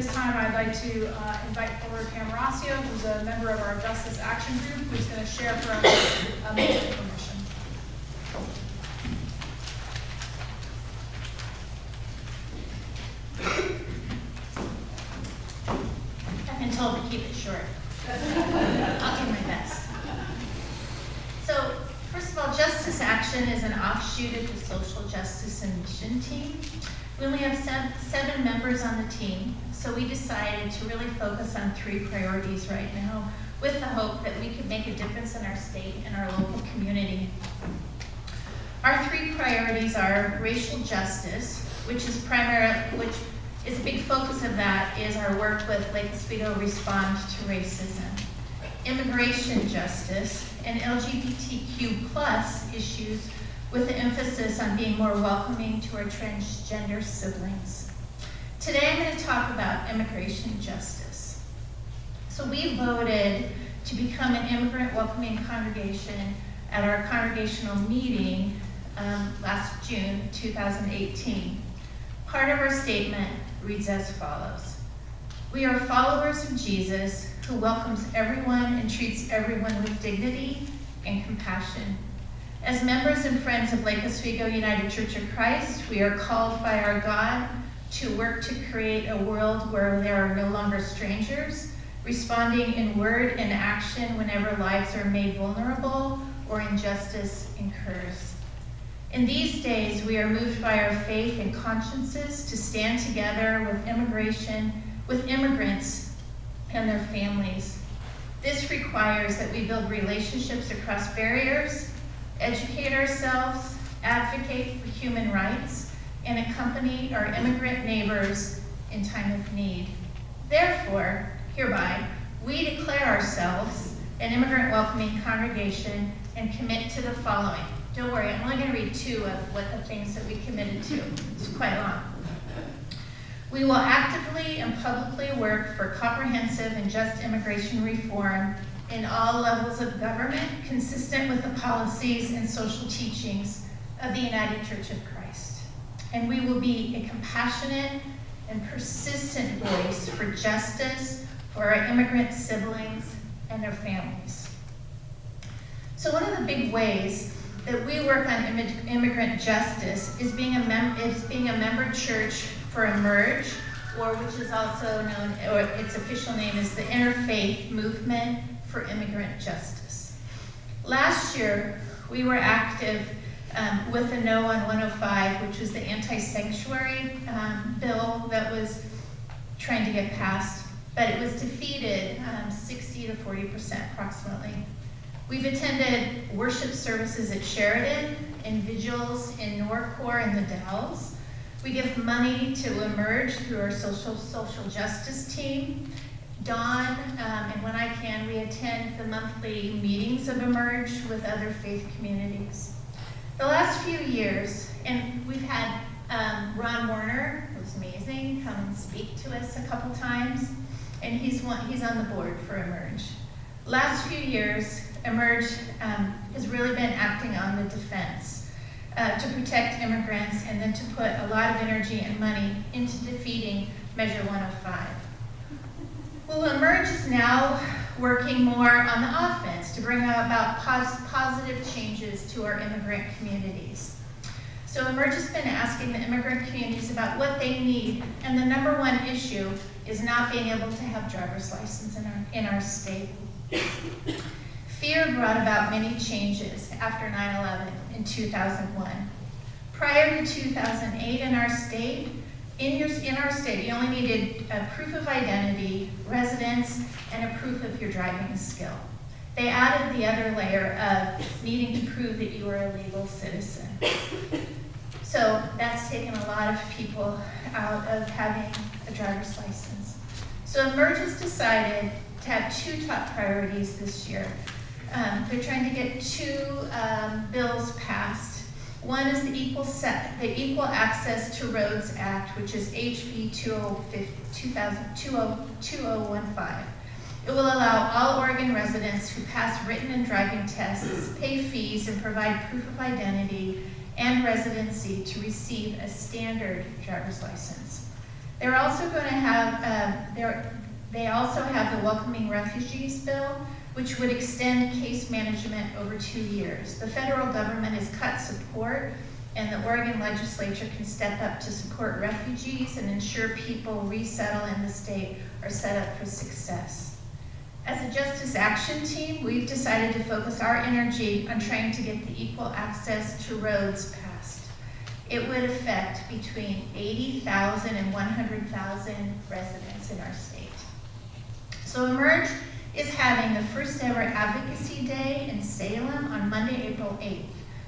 this time I'd like to invite forward Pam Rossio, who's a member of our Justice Action Group, who's going to share for us more information. I've been told to keep it short. I'll do my best. So, first of all, Justice Action is an offshoot of the Social Justice and Mission team. We only have seven members on the team, so we decided to really focus on 3 priorities right now with the hope that we could make a difference in our state and our local community. Our 3 priorities are racial justice, which is a big focus of that is our work with Lake Oswego Respond to Racism. Immigration justice and LGBTQ+ issues with the emphasis on being more welcoming to our transgender siblings. Today I'm going to talk about immigration justice. So we voted to become an Immigrant Welcoming Congregation at our congregational meeting last June 2018. Part of our statement reads as follows. We are followers of Jesus who welcomes everyone and treats everyone with dignity and compassion. As members and friends of Lake Oswego United Church of Christ, we are called by our God to work to create a world where there are no longer strangers, responding in word and action whenever lives are made vulnerable or injustice occurs. In these days, we are moved by our faith and consciences to stand together with immigrants and their families. This requires that we build relationships across barriers, educate ourselves, advocate for human rights, and accompany our immigrant neighbors in time of need. Therefore, hereby, we declare ourselves an Immigrant Welcoming Congregation and commit to the following. Don't worry, I'm only going to read 2 of what the things that we committed to. It's quite long. We will actively and publicly work for comprehensive and just immigration reform in all levels of government, consistent with the policies and social teachings of the United Church of Christ. And we will be a compassionate and persistent voice for justice for our immigrant siblings and their families. So one of the big ways that we work on immigrant justice is being a member church for IMIrJ, or which is also known, or its official name is the Interfaith Movement for Immigrant Justice. Last year, we were active with a no on 105, which was the anti-sanctuary bill that was trying to get passed, but it was defeated 60 to 40% approximately. We've attended worship services at Sheridan and vigils in Norcor and the Dells. We give money to IMIrJ through our social justice team. Dawn, and when I can, we attend the monthly meetings of IMIrJ with other faith communities. The last few years, and we've had Ron Warner, who's amazing, come and speak to us a couple times, and he's on the board for IMIrJ. Last few years, IMIrJ has really been acting on the defense to protect immigrants and then to put a lot of energy and money into defeating Measure 105. Well, IMIrJ is now working more on the offense to bring about positive changes to our immigrant communities. So IMIrJ has been asking the immigrant communities about what they need, and the number 1 issue is not being able to have driver's license in our state. Fear brought about many changes after 9/11 in 2001. Prior to 2008 in our state, you only needed a proof of identity, residence, and a proof of your driving skill. They added the other layer of needing to prove that you were a legal citizen. So that's taken a lot of people out of having a driver's license. So IMIrJ has decided to have 2 top priorities this year. They're trying to get 2 bills passed. One is the Equal Access to Roads Act, which is HB 2015. It will allow all Oregon residents who pass written and driving tests, pay fees, and provide proof of identity and residency to receive a standard driver's license. They're also going to have, they also have the Welcoming Refugees Bill, which would extend case management over 2 years. The federal government has cut support, and the Oregon legislature can step up to support refugees and ensure people resettle in the state are set up for success. As a Justice Action Team, we've decided to focus our energy on trying to get the equal access to roads passed. It would affect between 80,000 and 100,000 residents in our state. So IMIrJ is having the first ever Advocacy Day in Salem on Monday, April 8th.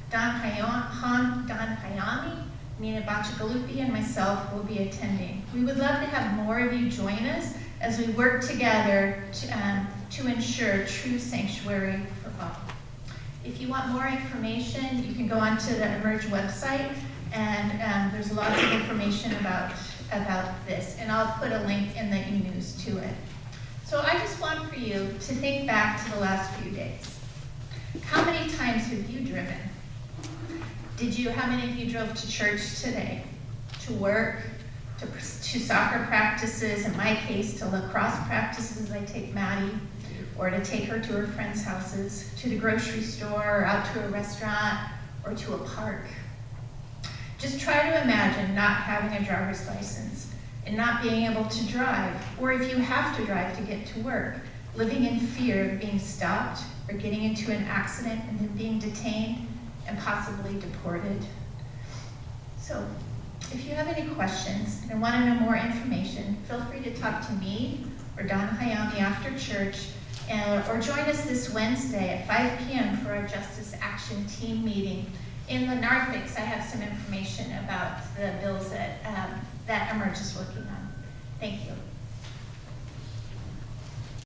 Don Hayami, Nina Bachagalupi, and myself will be attending. We would love to have more of you join us as we work together to ensure true sanctuary for all. If you want more information, you can go onto the IMIrJ website, and there's lots of information about this, and I'll put a link in the e-news to it. So I just want for you to think back to the last few days. How many times have you driven? How many of you drove to church today? To work, to soccer practices, in my case, to lacrosse practices, I take Maddie, or to take her to her friends' houses, to the grocery store, or out to a restaurant, or to a park. Just try to imagine not having a driver's license and not being able to drive, or if you have to drive to get to work, living in fear of being stopped or getting into an accident and then being detained and possibly deported. So if you have any questions and want to know more information, feel free to talk to me or Don Hayami after church, or join us this Wednesday at 5 p.m. for our Justice Action Team meeting. In the narthex, I have some information about the bills that IMIrJ is working on. Thank you.